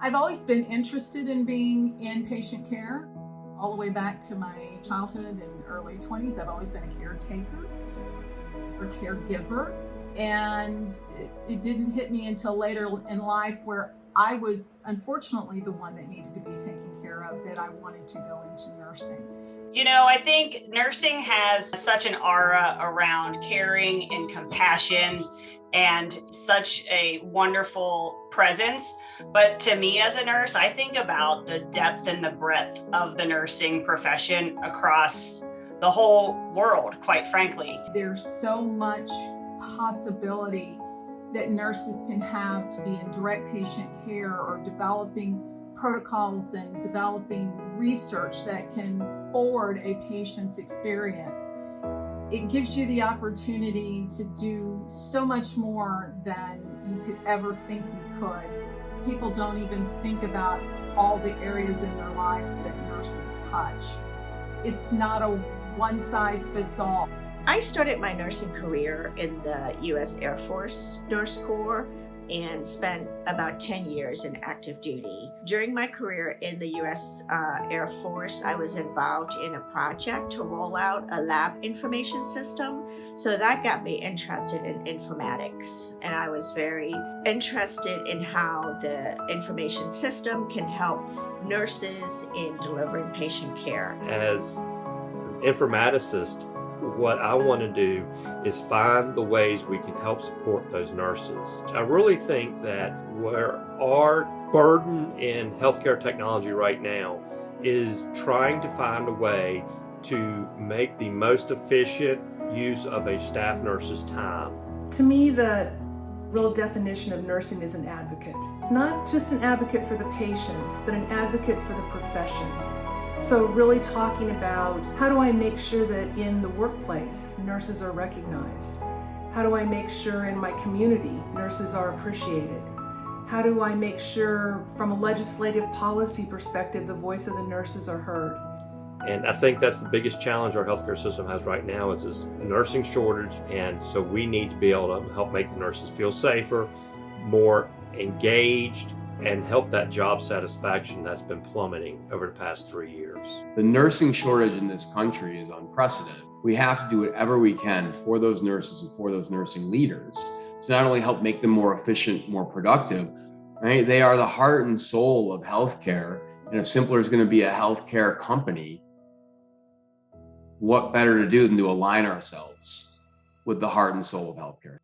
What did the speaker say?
I've always been interested in being in patient care. All the way back to my childhood and early 20s, I've always been a caretaker or caregiver. And it didn't hit me until later in life, where I was unfortunately the one that needed to be taken care of, that I wanted to go into nursing. I think nursing has such an aura around caring and compassion and such a wonderful presence. But to me, as a nurse, I think about the depth and the breadth of the nursing profession across the whole world, quite frankly. There's so much possibility that nurses can have to be in direct patient care, or developing protocols and developing research that can forward a patient's experience. It gives you the opportunity to do so much more than you could ever think you could. People don't even think about all the areas in their lives that nurses touch. It's not a one size fits all. I started my nursing career in the U.S. Air Force Nurse Corps and spent about 10 years in active duty. During my career in the U.S. Air Force, I was involved in a project to roll out a lab information system. So that got me interested in informatics. And I was very interested in how the information system can help nurses in delivering patient care. As an informaticist, what I want to do is find the ways we can help support those nurses. I really think that where our burden in healthcare technology right now is trying to find a way to make the most efficient use of a staff nurse's time. To me, the real definition of nursing is an advocate. Not just an advocate for the patients, but an advocate for the profession. So really talking about, how do I make sure that in the workplace nurses are recognized? How do I make sure in my community nurses are appreciated? How do I make sure from a legislative policy perspective the voice of the nurses are heard? And I think that's the biggest challenge our healthcare system has right now is this nursing shortage. And so we need to be able to help make the nurses feel safer, more engaged, and help that job satisfaction that's been plummeting over the past 3 years. The nursing shortage in this country is unprecedented. We have to do whatever we can for those nurses and for those nursing leaders to not only help make them more efficient, more productive, right? They are the heart and soul of healthcare. And if Simpler is going to be a healthcare company, what better to do than to align ourselves with the heart and soul of healthcare?